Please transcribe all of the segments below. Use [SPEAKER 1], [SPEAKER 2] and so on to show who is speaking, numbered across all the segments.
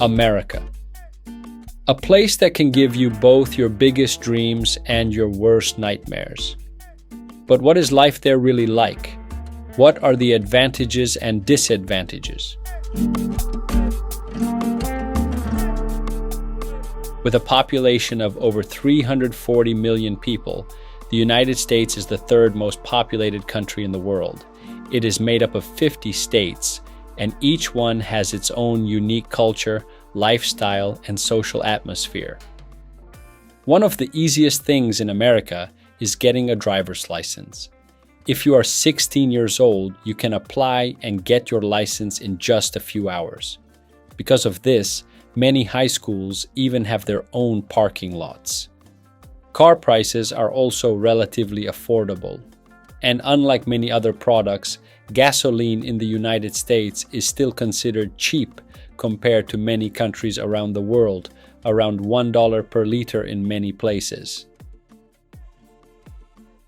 [SPEAKER 1] America. A place that can give you both your biggest dreams and your worst nightmares. But what is life there really like? What are the advantages and disadvantages? With a population of over 340 million people, the United States is the third most populated country in the world. It is made up of 50 states, and each one has its own unique culture, lifestyle, and social atmosphere. One of the easiest things in America is getting a driver's license. If you are 16 years old, you can apply and get your license in just a few hours. Because of this, many high schools even have their own parking lots. Car prices are also relatively affordable. And unlike many other products, gasoline in the United States is still considered cheap compared to many countries around the world, around $1 per liter in many places.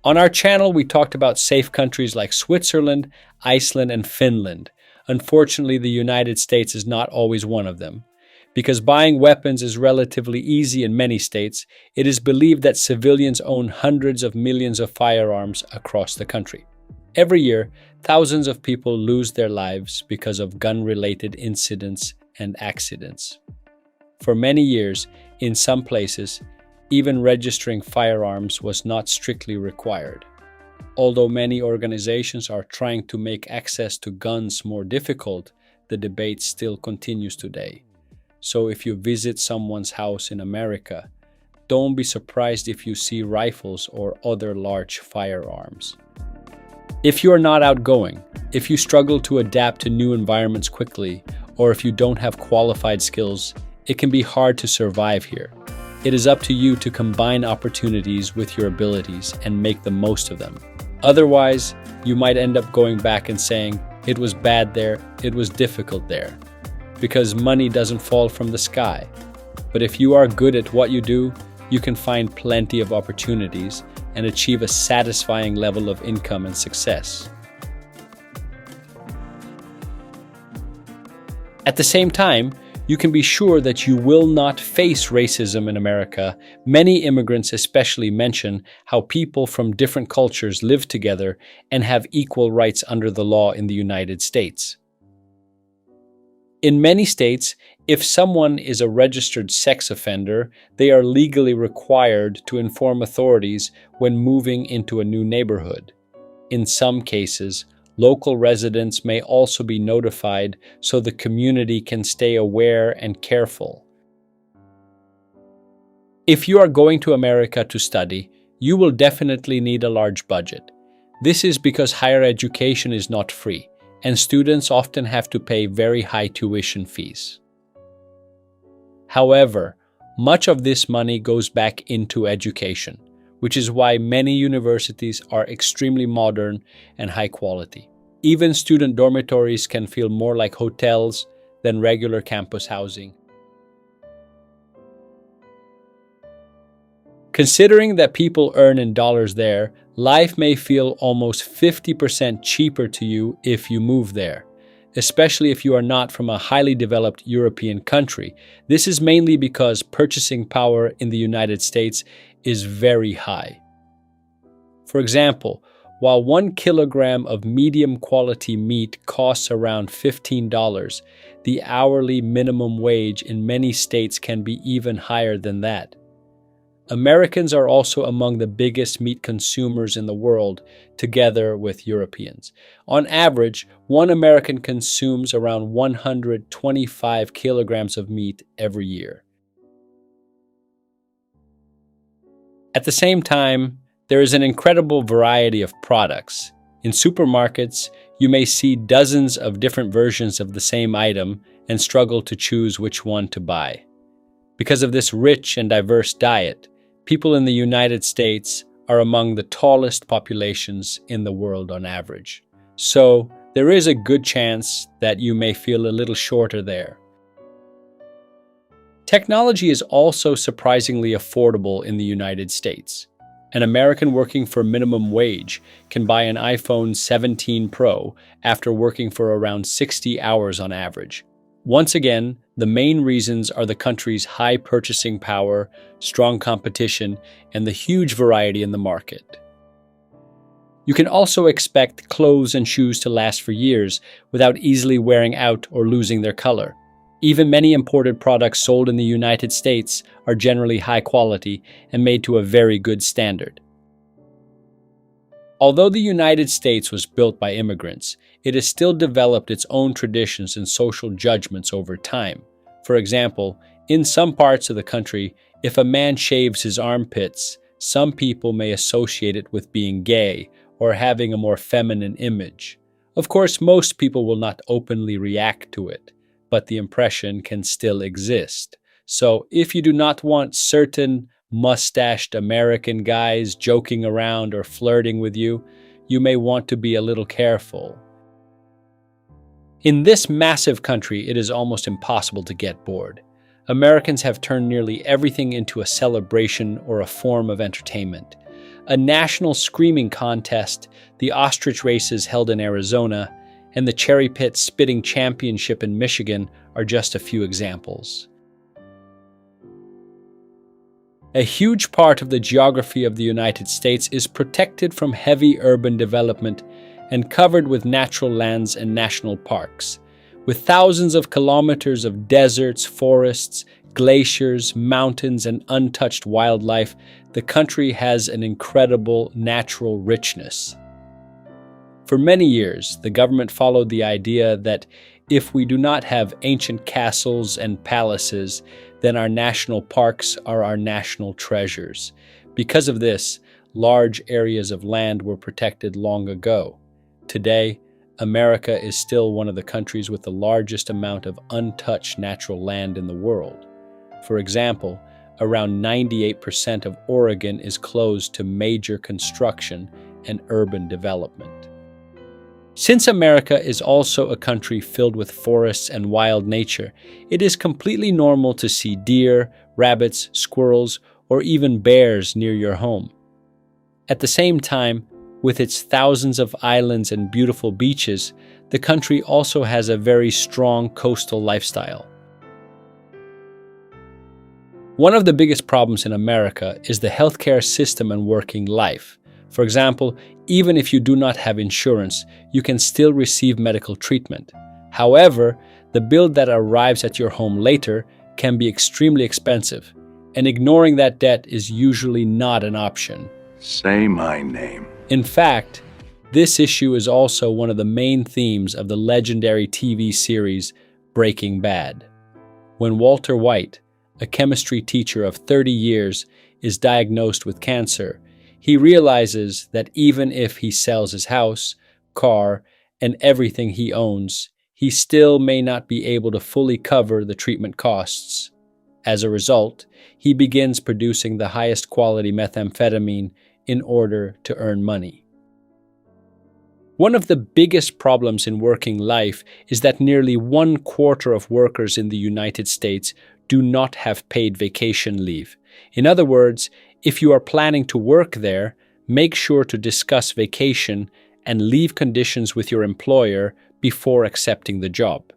[SPEAKER 1] On our channel, we talked about safe countries like Switzerland, Iceland, and Finland. Unfortunately, the United States is not always one of them. Because buying weapons is relatively easy in many states, it is believed that civilians own hundreds of millions of firearms across the country. Every year, thousands of people lose their lives because of gun-related incidents and accidents. For many years, in some places, even registering firearms was not strictly required. Although many organizations are trying to make access to guns more difficult, the debate still continues today. So if you visit someone's house in America, don't be surprised if you see rifles or other large firearms. If you are not outgoing, if you struggle to adapt to new environments quickly, or if you don't have qualified skills, it can be hard to survive here. It is up to you to combine opportunities with your abilities and make the most of them. Otherwise, you might end up going back and saying, "It was bad there, it was difficult there." Because money doesn't fall from the sky. But if you are good at what you do, you can find plenty of opportunities and achieve a satisfying level of income and success. At the same time, you can be sure that you will not face racism in America. Many immigrants especially mention how people from different cultures live together and have equal rights under the law in the United States. In many states, if someone is a registered sex offender, they are legally required to inform authorities when moving into a new neighborhood. In some cases, local residents may also be notified so the community can stay aware and careful. If you are going to America to study, you will definitely need a large budget. This is because higher education is not free, and students often have to pay very high tuition fees. However, much of this money goes back into education, which is why many universities are extremely modern and high quality. Even student dormitories can feel more like hotels than regular campus housing. Considering that people earn in dollars there, life may feel almost 50% cheaper to you if you move there, especially if you are not from a highly developed European country. This is mainly because purchasing power in the United States is very high. For example, while 1 kilogram of medium quality meat costs around $15, the hourly minimum wage in many states can be even higher than that. Americans are also among the biggest meat consumers in the world, together with Europeans. On average, one American consumes around 125 kilograms of meat every year. At the same time, there is an incredible variety of products. In supermarkets, you may see dozens of different versions of the same item and struggle to choose which one to buy. Because of this rich and diverse diet, people in the United States are among the tallest populations in the world on average. So, there is a good chance that you may feel a little shorter there. Technology is also surprisingly affordable in the United States. An American working for minimum wage can buy an iPhone 17 Pro after working for around 60 hours on average. Once again, the main reasons are the country's high purchasing power, strong competition, and the huge variety in the market. You can also expect clothes and shoes to last for years without easily wearing out or losing their color. Even many imported products sold in the United States are generally high quality and made to a very good standard. Although the United States was built by immigrants, it has still developed its own traditions and social judgments over time. For example, in some parts of the country, if a man shaves his armpits, some people may associate it with being gay or having a more feminine image. Of course, most people will not openly react to it, but the impression can still exist. So if you do not want certain mustached American guys joking around or flirting with you, you may want to be a little careful. In this massive country, it is almost impossible to get bored. Americans have turned nearly everything into a celebration or a form of entertainment. A national screaming contest, the ostrich races held in Arizona, and the cherry pit spitting championship in Michigan are just a few examples. A huge part of the geography of the United States is protected from heavy urban development and covered with natural lands and national parks. With thousands of kilometers of deserts, forests, glaciers, mountains, and untouched wildlife, the country has an incredible natural richness. For many years, the government followed the idea that if we do not have ancient castles and palaces, then our national parks are our national treasures. Because of this, large areas of land were protected long ago. Today, America is still one of the countries with the largest amount of untouched natural land in the world. For example, around 98% of Oregon is closed to major construction and urban development. Since America is also a country filled with forests and wild nature, it is completely normal to see deer, rabbits, squirrels, or even bears near your home. At the same time, with its thousands of islands and beautiful beaches, the country also has a very strong coastal lifestyle. One of the biggest problems in America is the healthcare system and working life. For example, even if you do not have insurance, you can still receive medical treatment. However, the bill that arrives at your home later can be extremely expensive, and ignoring that debt is usually not an option.
[SPEAKER 2] Say my name.
[SPEAKER 1] In fact, this issue is also one of the main themes of the legendary TV series Breaking Bad. When Walter White, a chemistry teacher of 30 years, is diagnosed with cancer, he realizes that even if he sells his house, car, and everything he owns, he still may not be able to fully cover the treatment costs. As a result, he begins producing the highest quality methamphetamine in order to earn money. One of the biggest problems in working life is that nearly 1/4 of workers in the United States do not have paid vacation leave. In other words, if you are planning to work there, make sure to discuss vacation and leave conditions with your employer before accepting the job.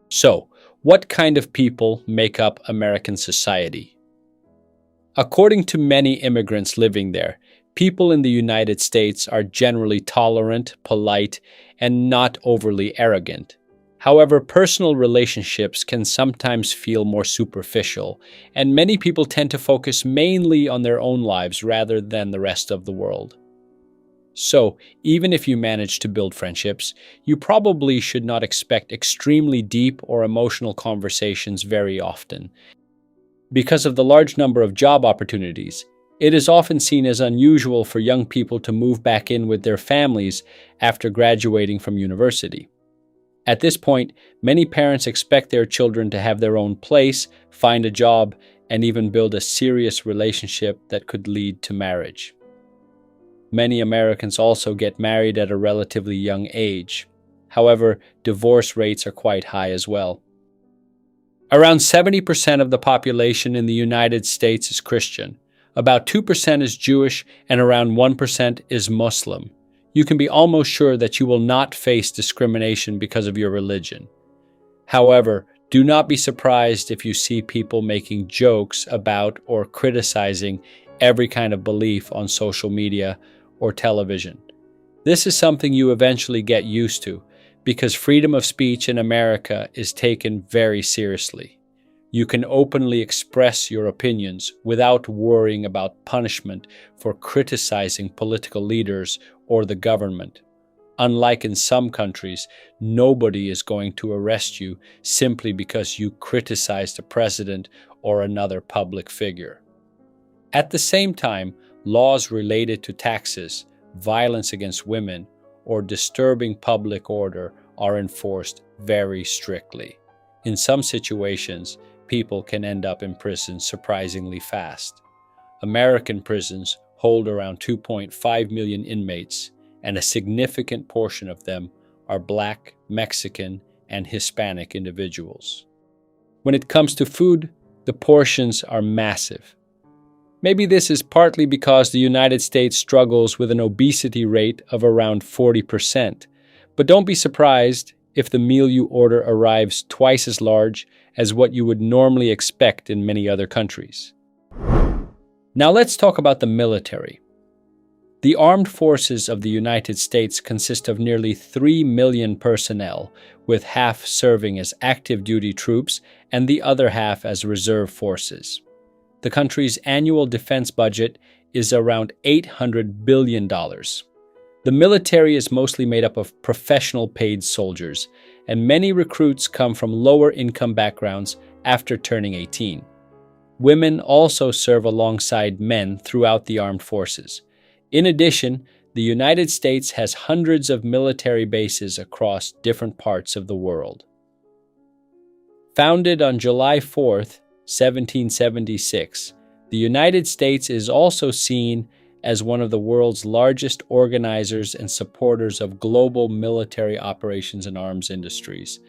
[SPEAKER 1] So, what kind of people make up American society? According to many immigrants living there, people in the United States are generally tolerant, polite, and not overly arrogant. However, personal relationships can sometimes feel more superficial, and many people tend to focus mainly on their own lives rather than the rest of the world. So, even if you manage to build friendships, you probably should not expect extremely deep or emotional conversations very often. Because of the large number of job opportunities, it is often seen as unusual for young people to move back in with their families after graduating from university. At this point, many parents expect their children to have their own place, find a job, and even build a serious relationship that could lead to marriage. Many Americans also get married at a relatively young age. However, divorce rates are quite high as well. Around 70% of the population in the United States is Christian. About 2% is Jewish, and around 1% is Muslim. You can be almost sure that you will not face discrimination because of your religion. However, do not be surprised if you see people making jokes about or criticizing every kind of belief on social media or television. This is something you eventually get used to because freedom of speech in America is taken very seriously. You can openly express your opinions without worrying about punishment for criticizing political leaders or the government. Unlike in some countries, nobody is going to arrest you simply because you criticized a president or another public figure. At the same time, laws related to taxes, violence against women, or disturbing public order are enforced very strictly. In some situations, people can end up in prison surprisingly fast. American prisons hold around 2.5 million inmates, and a significant portion of them are Black, Mexican, and Hispanic individuals. When it comes to food, the portions are massive. Maybe this is partly because the United States struggles with an obesity rate of around 40%, but don't be surprised if the meal you order arrives twice as large as what you would normally expect in many other countries. Now let's talk about the military. The armed forces of the United States consist of nearly 3 million personnel, with half serving as active duty troops and the other half as reserve forces. The country's annual defense budget is around $800 billion. The military is mostly made up of professional paid soldiers, and many recruits come from lower income backgrounds after turning 18. Women also serve alongside men throughout the armed forces. In addition, the United States has hundreds of military bases across different parts of the world. Founded on July 4th, 1776, the United States is also seen as one of the world's largest organizers and supporters of global military operations and arms industries.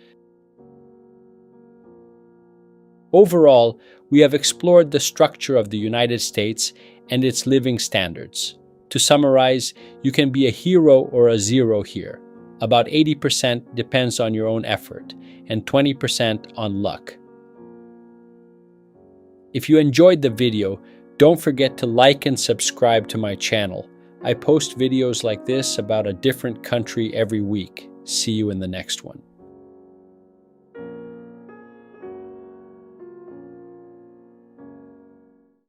[SPEAKER 1] Overall, we have explored the structure of the United States and its living standards. To summarize, you can be a hero or a zero here. About 80% depends on your own effort, and 20% on luck. If you enjoyed the video, don't forget to like and subscribe to my channel. I post videos like this about a different country every week. See you in the next one.